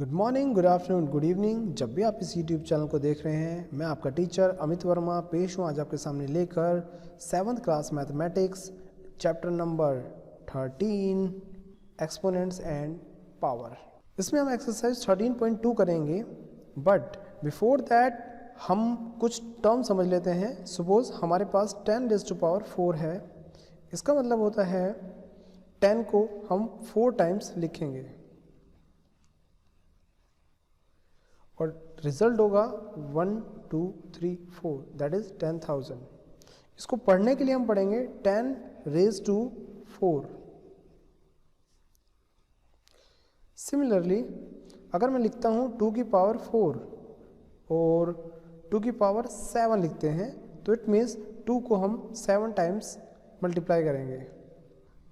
Good morning, good afternoon, good evening. जब भी आप इस यूट्यूब चैनल को देख रहे हैं, मैं आपका टीचर अमित वर्मा पेश हूँ आज आपके सामने लेकर 7th class mathematics chapter number 13 exponents and power. इसमें हम एक्सरसाइज 13.2 करेंगे, बट बिफोर दैट हम कुछ टर्म समझ लेते हैं। सपोज हमारे पास 10⁻⁴ है। इसका मतलब होता है 10 को हम 4 टाइम्स लिखेंगे और रिजल्ट होगा 1 2 3 4, दैट इज 10,000। इसको पढ़ने के लिए हम पढ़ेंगे 10⁻⁴। सिमिलरली अगर मैं लिखता हूँ 2⁴ और 2⁻⁷ लिखते हैं तो इट मीन्स 2 को हम 7 टाइम्स मल्टीप्लाई करेंगे,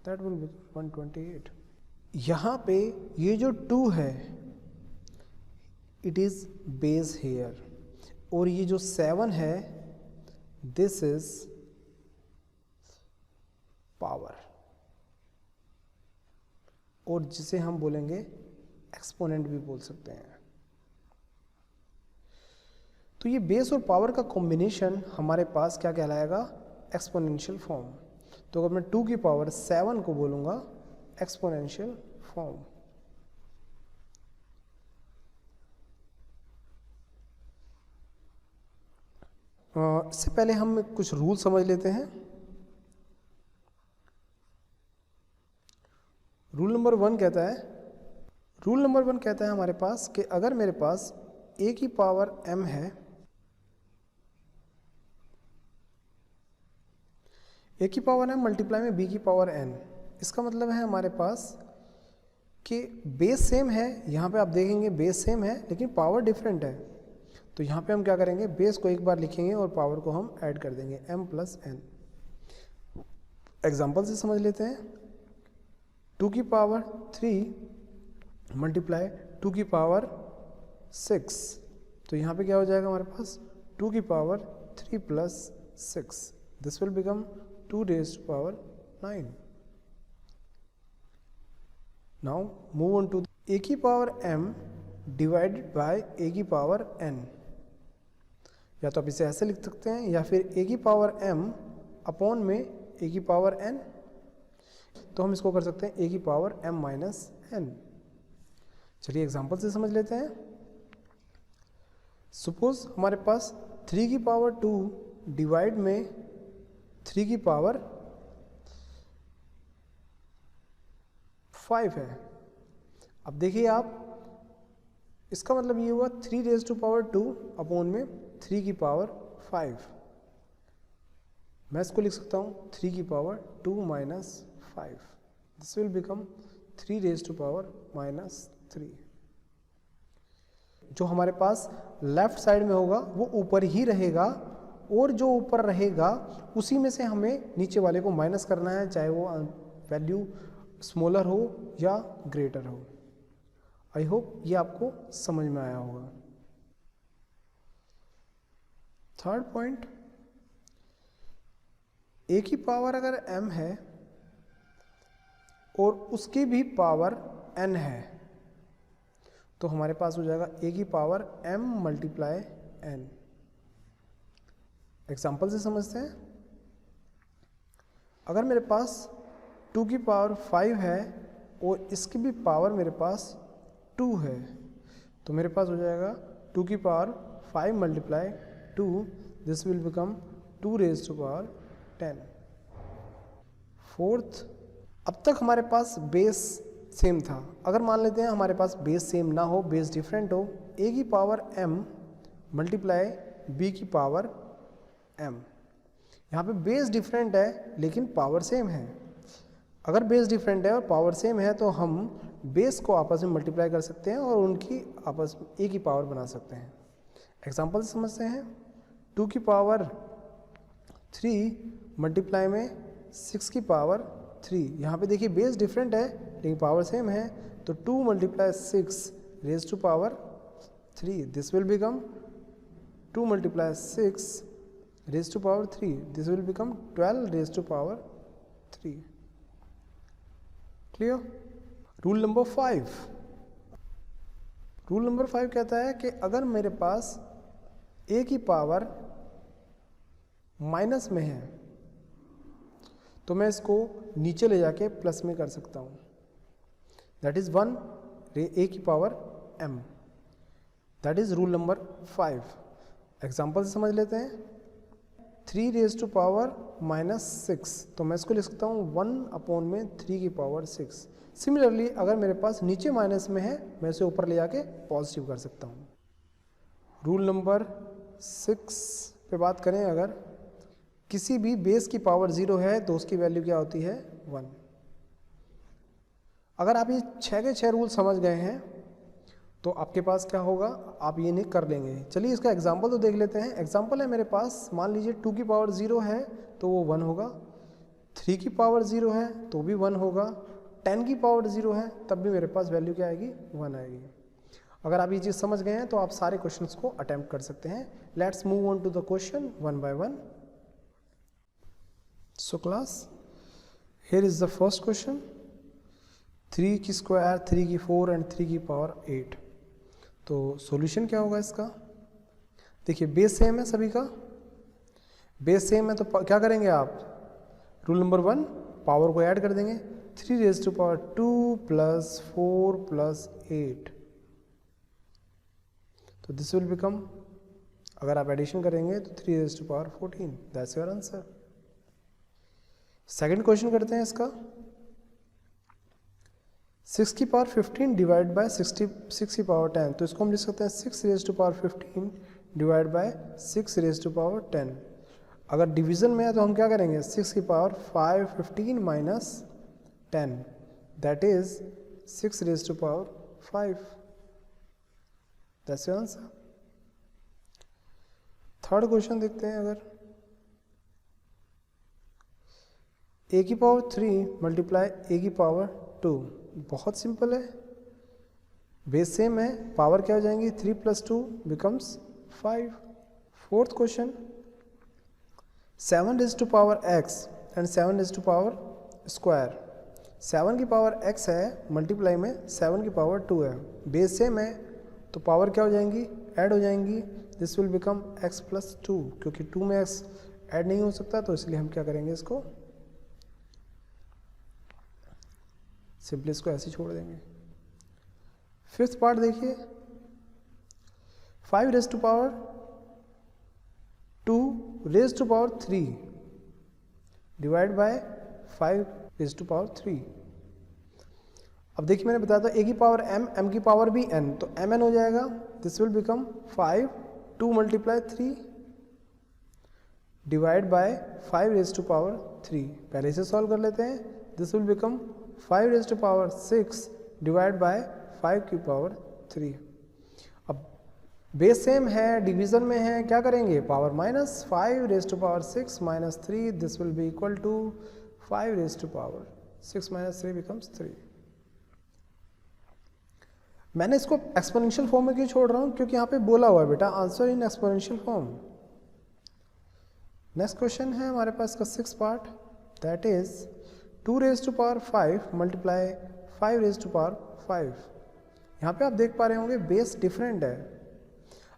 दैट विल बी 128। यहाँ पे ये जो 2 है इट इज बेस हेयर, और ये जो 7 है दिस इज पावर, और जिसे हम बोलेंगे एक्सपोनेंट भी बोल सकते हैं। तो ये बेस और पावर का कॉम्बिनेशन हमारे पास क्या कहलाएगा? Exponential form. तो अगर मैं 2⁻⁷ को बोलूँगा एक्सपोनेंशियल फॉर्म। इससे पहले हम कुछ रूल समझ लेते हैं। रूल नंबर 1 कहता है हमारे पास कि अगर मेरे पास a⁻m है, a⁻m मल्टीप्लाई में b⁻n, इसका मतलब है हमारे पास कि बेस सेम है। यहाँ पे आप देखेंगे बेस सेम है लेकिन पावर डिफरेंट है। तो यहाँ पे हम क्या करेंगे, बेस को एक बार लिखेंगे और पावर को हम ऐड कर देंगे m + n। एग्जाम्पल से समझ लेते हैं। 2⁻³ मल्टीप्लाई 2⁻⁶, तो यहाँ पे क्या हो जाएगा हमारे पास 2⁻³ + 6, this will become 2⁻⁹। Now move on to a⁻m divided by a⁻n। या तो आप इसे ऐसे लिख सकते हैं या फिर a⁻m अपॉन में a⁻n। तो हम इसको कर सकते हैं a⁻m - n। चलिए एग्जांपल से समझ लेते हैं। सपोज हमारे पास 3⁻² डिवाइड में 3⁻⁵ है। अब देखिए आप, इसका मतलब ये हुआ 3⁻² अपॉन में 3⁻⁵। मैं इसको लिख सकता हूँ 3⁻² - 5, दिस विल बिकम 3⁻³ जो हमारे पास लेफ्ट साइड में होगा वो ऊपर ही रहेगा, और जो ऊपर रहेगा उसी में से हमें नीचे वाले को माइनस करना है, चाहे वो वैल्यू स्मॉलर हो या ग्रेटर हो। आई होप ये आपको समझ में आया होगा। थर्ड पॉइंट, a⁻ अगर m है और उसकी भी पावर n है तो हमारे पास हो जाएगा a⁻m × n। एग्जाम्पल से समझते हैं। अगर मेरे पास 2⁵ है और इसकी भी पावर मेरे पास 2 है तो मेरे पास हो जाएगा 2⁵ × 2, दिस विल बिकम 2⁻10। फोर्थ, अब तक हमारे पास बेस सेम था। अगर मान लेते हैं हमारे पास बेस सेम ना हो, बेस डिफरेंट हो, a⁻m × b⁻m। यहाँ पे बेस डिफरेंट है लेकिन पावर सेम है। अगर बेस डिफरेंट है और पावर सेम है तो हम बेस को आपस में मल्टीप्लाई कर सकते हैं और उनकी आपस में एक ही पावर बना सकते हैं। एग्जाम्पल से समझते हैं। 2⁻³ मल्टीप्लाई में 6⁻3, यहाँ पे देखिए बेस डिफरेंट है लेकिन पावर सेम है, तो 2 × 6⁻3, this will become 2 × 6⁻3, this will become 12⁻3। Clear? Rule number 5, rule number 5 कहता है कि अगर मेरे पास a की पावर माइनस में है तो मैं इसको नीचे ले जाके प्लस में कर सकता हूँ। दैट इज 1 a की power m। That is rule number 5। Example से समझ लेते हैं। 3 रेज टू पावर -6, तो मैं इसको लिख सकता हूँ 1 में 3 की पावर 6। सिमिलरली अगर मेरे पास नीचे माइनस में है मैं इसे ऊपर ले जाके पॉजिटिव कर सकता हूँ। रूल नंबर 6 पे बात करें, अगर किसी भी बेस की पावर 0 है तो उसकी वैल्यू क्या होती है 1। अगर आप ये 6 के 6 रूल समझ गए हैं तो आपके पास क्या होगा, आप ये नहीं कर लेंगे। चलिए इसका एग्जाम्पल तो देख लेते हैं। एग्जाम्पल है मेरे पास, मान लीजिए 2 की पावर 0 है तो वो 1 होगा, 3 की पावर 0 है तो भी 1 होगा, 10 की पावर 0 है तब भी मेरे पास वैल्यू क्या आएगी 1 आएगी। अगर आप ये चीज़ समझ गए हैं तो आप सारे क्वेश्चंस को अटेम्प्ट कर सकते हैं। Let's move on to the question one by one. So class, here is the first question. 3 की स्क्वायर, 3 की 4 एंड 3 की पावर 8। तो सॉल्यूशन क्या होगा इसका? देखिए बेस सेम है सभी का, बेस सेम है तो क्या करेंगे आप, रूल नंबर 1 पावर को ऐड कर देंगे। 3 raise to power 2 plus 4 plus 8, तो दिस विल बिकम, अगर आप एडिशन करेंगे तो 3 raise to power 14। That's your answer. Second question करते हैं इसका। 6 की पावर 15 डिवाइड बाय 6 की पावर 10, तो इसको हम लिख सकते हैं 6 raise to power 15 divide by 6 raise to power 10। अगर डिवीजन में है तो हम क्या करेंगे, 6 की power 5 15 minus 10, that is 6 raise to power 5। That's your answer. Third question देखते हैं। अगर a की पावर 3 मल्टीप्लाई a की पावर 2, बहुत सिंपल है, बेस सेम है, पावर क्या हो जाएंगी 3 plus 2 becomes 5। Fourth question, 7 raise to power x and 7 raise to power square. 7 की पावर x है मल्टीप्लाई में 7 की पावर 2 है, बेस सेम है तो पावर क्या हो जाएंगी, ऐड हो जाएंगी। This will become x plus 2, क्योंकि 2 में x ऐड नहीं हो सकता तो इसलिए हम क्या करेंगे, इसको सिंपली इसको ऐसे छोड़ देंगे। फिफ्थ पार्ट देखिए, 5 raise to power 2 raise to power 3 divide by 5 raise to power 3। अब देखिए मैंने बताया था a की पावर m, m की पावर भी n, तो mn हो जाएगा। This will become 5 2 multiply 3 divide by 5 raise to power 3। पहले से सॉल्व कर लेते हैं। This will become 5 raise to power 6 divide by 5 की पावर 3। अब बेस सेम है, डिवीजन में है, क्या करेंगे, power minus 5 raise to power 6 minus 3, this will be equal to 5 raise to power 6 minus 3 becomes 3। मैंने इसको एक्सपोनेंशियल फॉर्म में क्यों छोड़ रहा हूँ, क्योंकि यहाँ पे बोला हुआ है बेटा answer in exponential form. Next question है हमारे पास का 6th part, that is 2 raise to power 5 multiply 5 raise to power 5। यहाँ पे आप देख पा रहे होंगे बेस डिफरेंट है।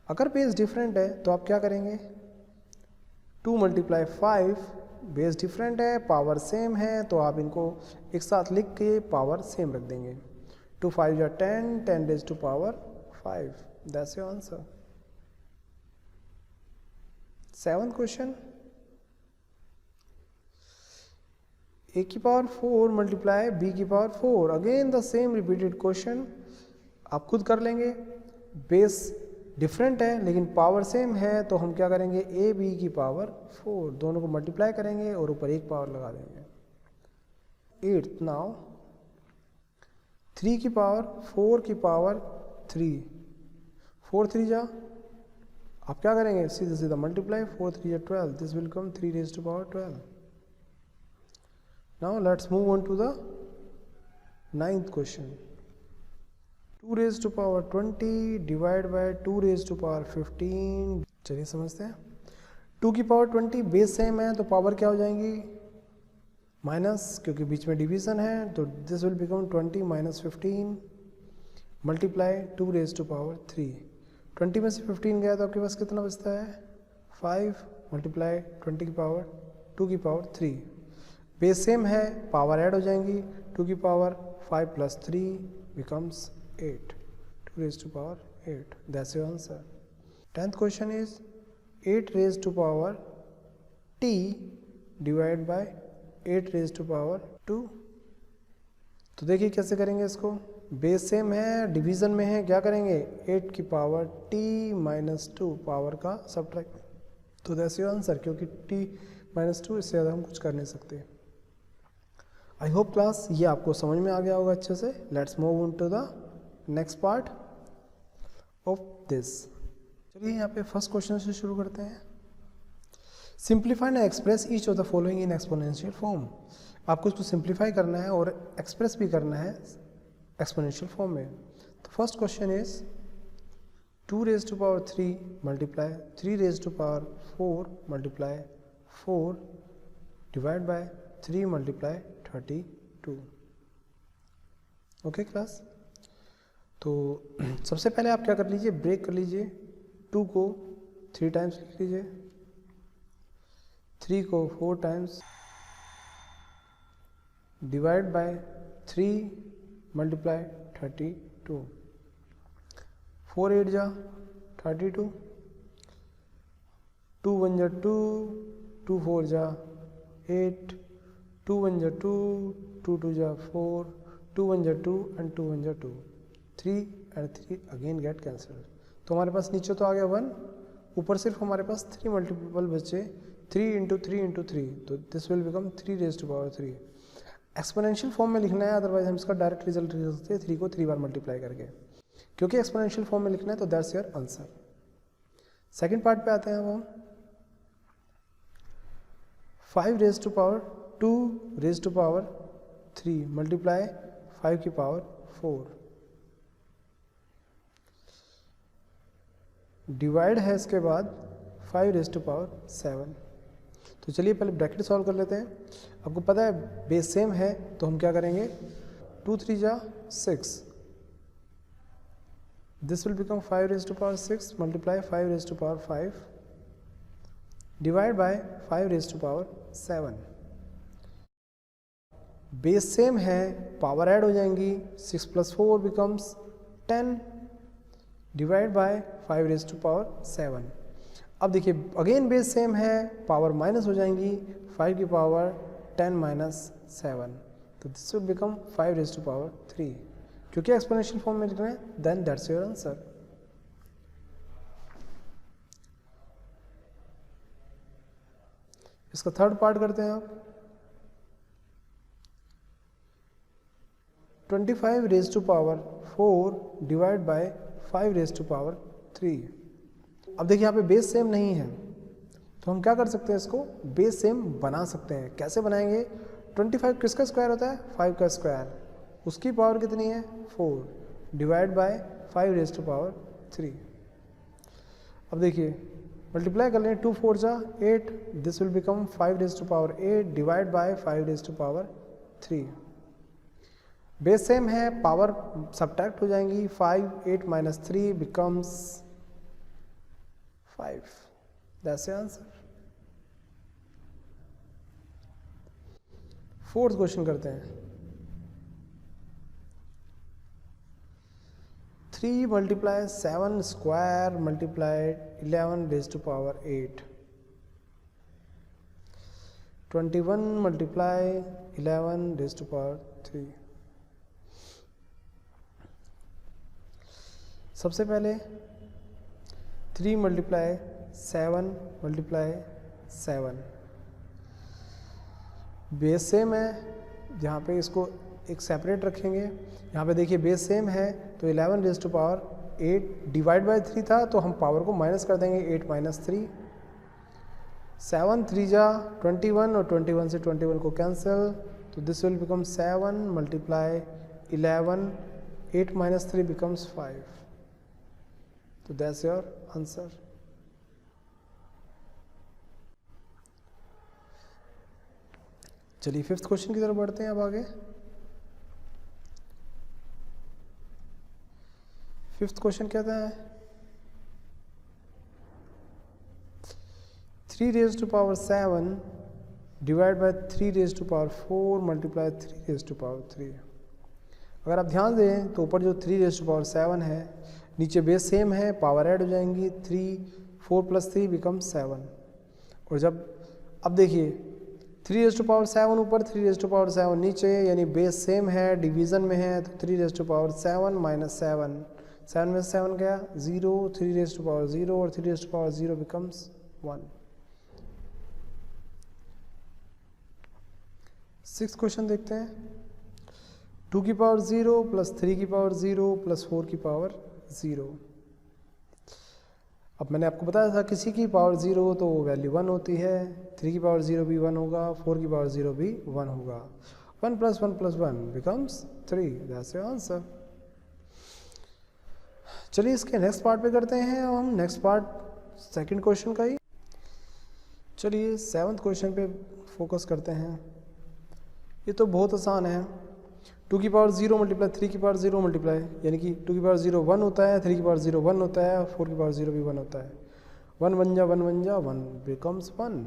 अगर बेस डिफरेंट है तो आप क्या करेंगे, 2 मल्टीप्लाई 5, बेस डिफरेंट है, पावर सेम है, तो आप इनको एक साथ लिख के पावर सेम रख देंगे। 2 5 या 10, 10 raise to power 5। That's your answer. 7th question, a की पावर 4 मल्टीप्लाई b की power 4। Again the same repeated question, आप खुद कर लेंगे। बेस डिफरेंट है लेकिन पावर सेम है, तो हम क्या करेंगे, a b की पावर 4 दोनों को मल्टीप्लाई करेंगे और ऊपर एक पावर लगा देंगे। 8th नाउ 3 की पावर 4 की पावर 3, 4 3 जा, आप क्या करेंगे, सीधा सीधा मल्टीप्लाई, 4 3 या 12, this will come 3 raise to power 12। Now let's move on to the 9th question. 2 raise to power 20 divide by 2 raise to power 15। चलिए समझते हैं। 2 की पावर 20 बेस सेम है तो पावर क्या हो जाएंगी, माइनस, क्योंकि बीच में डिवीजन है, तो this will become 20 minus 15 multiply 2 raise to power 3। 20 में से 15 गया तो आपके पास कितना बचता है 5 मल्टीप्लाई 20 की पावर 2 की पावर 3। बेस सेम है, पावर ऐड हो जाएंगी, 2 की power 5 plus 3 becomes 8, 2 raise to power 8। That's your answer. 10th question is 8 raise to power t divide by 8 raise to power 2। तो देखिए कैसे करेंगे इसको, बेस सेम है, डिवीजन में है, क्या करेंगे 8 की पावर t माइनस 2 पावर का सब्ट्रैक्ट। तो दैट्स योर आंसर, क्योंकि t माइनस 2 इससे ज़्यादा हम कुछ कर नहीं सकते। आई होप क्लास ये आपको समझ में आ गया होगा अच्छे से। Let's move on to the next part of this. चलिए यहाँ पे फर्स्ट क्वेश्चन से शुरू करते हैं। Simplify and express each of the following in exponential form. आपको इसको सिंप्लीफाई करना है और एक्सप्रेस भी करना है एक्सपोनेंशियल फॉर्म में। तो first question is 2 raise to power 3 multiply 3 raise to power 4 multiply 4 divide by 3 multiply 32। Okay class, तो सबसे पहले आप क्या कर लीजिए, ब्रेक कर लीजिए, 2 को 3 टाइम्स लिख लीजिए, 3 को 4 टाइम्स, डिवाइड बाय 3 मल्टीप्लाई 32। 4 8 जा 32, 2 1 जा 2, 2 4 जा 8, 2 1 जा 2, 2 2 जा 4, 2 1 जा 2 एंड 2 1 जा 2, 3 एंड 3 अगेन गेट कैंसिल। तो हमारे पास नीचे तो आ गया 1, ऊपर सिर्फ हमारे पास 3 मल्टीपल बचे, 3 इंटू 3 इंटू 3, तो this will become 3 raise to power 3। Exponential form में लिखना है, अदरवाइज हम इसका डायरेक्ट रिजल्ट लिख सकते हैं 3 को 3 बार मल्टीप्लाई करके, क्योंकि एक्सपोनेंशियल फॉर्म में लिखना है, तो that's your answer. Second part पे आते हैं अब हम। 5 raise to power 2 raise to power 3 multiply 5 की पावर 4, डिवाइड है इसके बाद 5 रेज टू पावर 7। तो चलिए पहले ब्रैकेट सॉल्व कर लेते हैं। आपको पता है बेस सेम है, तो हम क्या करेंगे 2 3 जा 6, this will become 5 raise to power 6 multiply 5 raise to power 5 divide by 5 raise to power 7। Base same है, पावर ऐड हो जाएंगी, 6 plus 4 becomes 10 divide by 5 raise to power 7। अब देखिए अगेन बेस सेम है, पावर माइनस हो जाएंगी, 5 की power 10 minus 7, तो this will become 5 raise to power 3, क्योंकि एक्सपोनेंशियल फॉर्म में लिख रहे हैं, देन दैट्स योर आंसर। इसका थर्ड पार्ट करते हैं आप। 25 raise to power 4 divide by 5 raise to power 3। अब देखिए यहाँ पे बेस सेम नहीं है, तो हम क्या कर सकते हैं, इसको बेस सेम बना सकते हैं। कैसे बनाएंगे, 25 किसका स्क्वायर होता है 5 का स्क्वायर, उसकी पावर कितनी है 4 divide by 5 raise to power 3। अब देखिए मल्टीप्लाई कर लें, 2 4 जा 8, this will become 5 raise to power 8 divide by 5 raise to power 3। Base same है, पावर सब्ट्रैक्ट हो जाएंगी, 5 8 minus 3 becomes 5, that's the answer. Fourth question करते हैं। 3 multiply 7 square multiply 11 raise to power 8, 21 multiply 11 raise to power 3। सबसे पहले 3 multiply 7 multiply 7, base same है, यहाँ पे इसको एक सेपरेट रखेंगे। यहाँ पे देखिए बेस सेम है, तो 11 raise to power 8 divide by 3 था, तो हम पावर को माइनस कर देंगे, 8 माइनस 3, 7 3 जा 21 और 21 से 21 को कैंसिल, तो this will become 7 multiply 11, 8 minus 3 becomes 5, तो दैट्स योर आंसर। चलिए फिफ्थ क्वेश्चन की तरफ बढ़ते हैं अब आगे। फिफ्थ क्वेश्चन कहता है 3 raised to power 7 divide by 3 raised to power 4 multiply 3 raised to power 3। अगर आप ध्यान दें तो ऊपर जो 3 raised to power 7 है, नीचे बेस सेम है, पावर ऐड हो जाएंगी, 4 + 3 बिकम 7। और जब अब देखिए 3 raised to power 7 ऊपर, 3 raised to power 7 नीचे, यानी बेस सेम है, डिवीजन में है, तो 3 raised to power 7 - 7, 7 में 7 गया 0, 3 raised to power 0 और 3 raised to power 0 becomes 1। 6th question देखते हैं 2 की पावर 0 + 3 की पावर 0 + 4 की पावर 0। अब मैंने आपको बताया था किसी की पावर 0 हो तो वैल्यू 1 होती है, 3 की पावर 0 भी 1 होगा, 4 की पावर 0 भी 1 होगा। 1 + 1 + 1 becomes 3, दैट्स योर आंसर। चलिए इसके नेक्स्ट पार्ट पे करते हैं हम, नेक्स्ट पार्ट सेकंड क्वेश्चन का ही। चलिए 7th क्वेश्चन पे फोकस करते हैं। ये तो बहुत आसान है, 2 की पावर 0 मल्टीप्लाई 3 की पावर 0 मल्टीप्लाई, यानी कि 2 की पावर 0 1 होता है, 3 की पावर 0 1 होता है, 4 की पावर 0 भी 1 होता है। 1 बन जा 1 बन जा 1 becomes 1।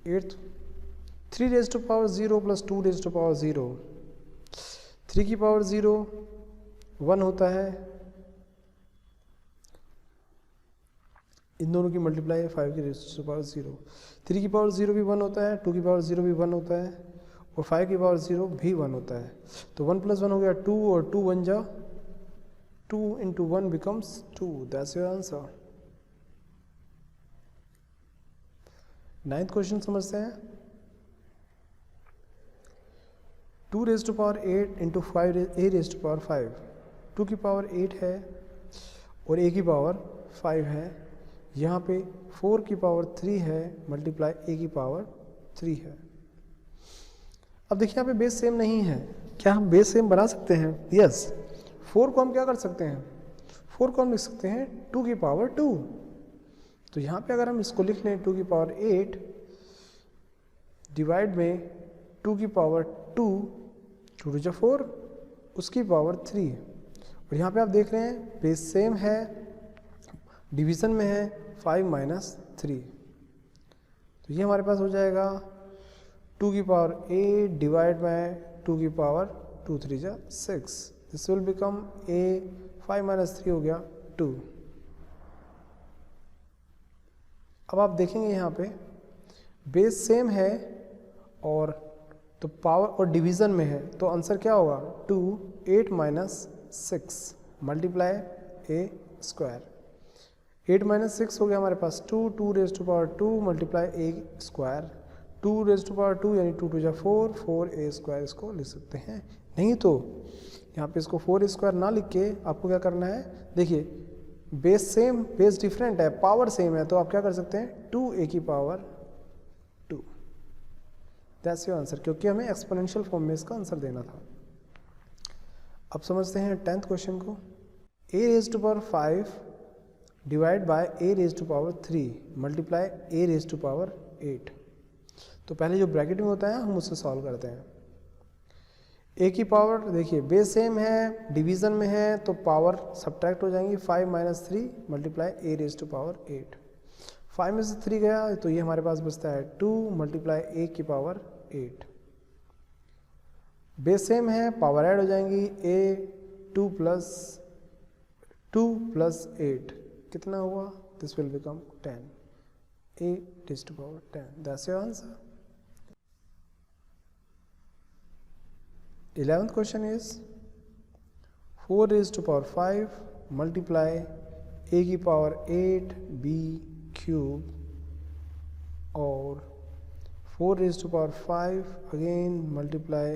8th 3 raised to power 0 + 2 raised to power 0। 3 की पावर 0 1 होता है, इन दोनों की मल्टीप्लाई है 5 की रेज़ टू पावर 0। 3 की पावर 0 भी 1 होता है, 2 की पावर 0 भी 1 होता है और 5 की पावर 0 भी 1 होता है। तो 1 + 1 हो गया 2 और 2 बन जा 2 × 1 becomes 2, that's your answer. 9th question समझते हैं 2 raised to power 8 × 5 a raised to power 5। 2 की पावर 8 है और a की पावर 5 है, यहाँ पे 4 की पावर 3 है मल्टीप्लाई a की पावर 3 है। अब देखिए यहाँ पे बेस सेम नहीं है, क्या हम बेस सेम बना सकते हैं? यस। 4 को हम क्या कर सकते हैं? 4 को हम लिख सकते हैं 2 की पावर 2। तो यहाँ पे अगर हम इसको लिख लें 2 की पावर 8 डिवाइड में 2 की पावर 2, 2 × 4, उसकी पावर 3। और यहाँ पे आप देख रहे हैं बेस सेम है, डिवीज़न में है, 5 - 3। तो ये हमारे पास हो जाएगा 2 की पावर 8 डिवाइड बाय 2 की पावर 2 3 जा 6। दिस विल बिकम a 5 - 3 हो गया 2। अब आप देखेंगे यहाँ पे बेस सेम है और तो पावर और डिवीज़न में है, तो आंसर क्या होगा 2 8 - 6 मल्टीप्लाई a²। 8 - 6 हो गया हमारे पास 2, 2 raised to power 2 multiply a²। 2 raised to power 2 यानी 2 × 2 = 4, 4a² इसको लिख सकते हैं। नहीं तो यहाँ पे इसको 4a² ना लिख के आपको क्या करना है, देखिए बेस सेम बेस डिफरेंट है, पावर सेम है, तो आप क्या कर सकते हैं 2a की पावर 2, दैट्स योर आंसर, क्योंकि हमें एक्सपोनेंशियल फॉर्म में इसका आंसर देना था। अब समझते हैं 10th क्वेश्चन को। a raised to power 5 divide bye a raised to power 3 multiply a raised to power 8। तो पहले जो ब्रैकेट में होता है हम उससे सॉल्व करते हैं। a की पावर देखिए बेस सेम है, डिवीज़न में है, तो पावर सब्ट्रैक्ट हो जाएंगी, 5 - 3 multiply a raised to power 8। 5 में से 3 गया तो ये हमारे पास बचता है 2 मल्टीप्लाई a की पावर 8। बेस सेम है, पावर ऐड हो जाएंगी, a 2 + 8 कितना हुआ, this will become 10, a raised to power 10, that's your answer. 11th question is 4 raised to power 5 multiply a की पावर 8 b³ और 4 raised to power 5 again multiply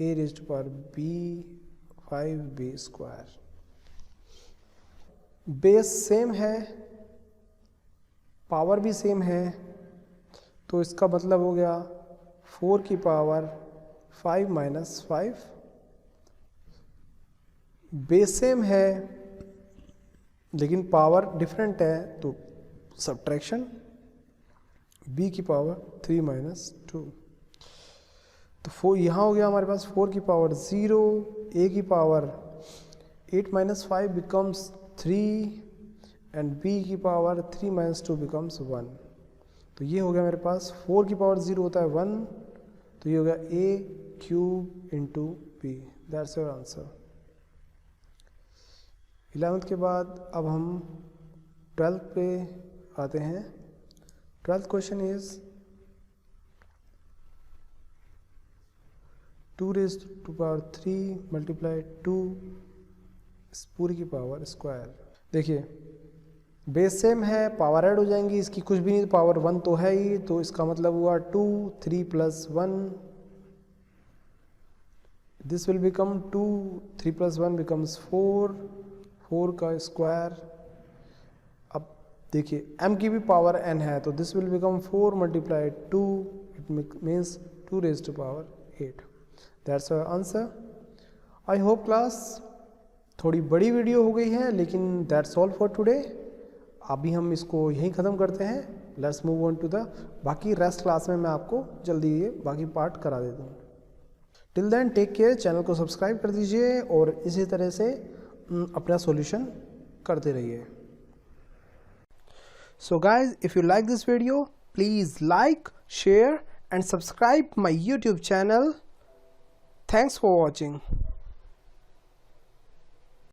a raised to power b5b²। Base same है, power भी same है, तो इसका मतलब हो गया 4 की पावर 5 - 5। बेस सेम है लेकिन पावर डिफरेंट है, तो सब्ट्रैक्शन b की पावर 3 - 2। तो 4 यहाँ हो गया हमारे पास 4 की पावर 0, a की पावर 8 - 5 बिकम्स 3 एंड b की पावर 3 - 2 बिकम्स 1। तो ये हो गया मेरे पास 4 की पावर 0 होता है 1, तो ये हो गया a³ into b। That's your answer. 11th के बाद अब हम 12th पे आते हैं। 12th question is 2 raised to power 3 multiply 2 इस पूरी की पावर स्क्वायर। देखिए बेस सेम है, पावर ऐड हो जाएंगी, इसकी कुछ भी नहीं, पावर 1 तो है ही, तो इसका मतलब हुआ 2, 3 + 1, दिस विल बिकम 2, 3 + 1 बिकम्स 4, 4 का स्क्वायर। अब देखिए m की भी पावर n है, तो this will become 4 multiply 2, it means 2 raised to power 8। That's our answer. I hope class थोड़ी बड़ी वीडियो हो गई है, लेकिन दैट्स ऑल फॉर टुडे। अभी हम इसको यहीं ख़त्म करते हैं। Let's move on to the बाकी रेस्ट क्लास में मैं आपको जल्दी ये बाकी पार्ट करा देता हूँ। Till then take care, channel को सब्सक्राइब कर दीजिए और इसी तरह से अपना सॉल्यूशन करते रहिए। So guys, if you like this video, please like, share and subscribe my YouTube channel. Thanks for watching.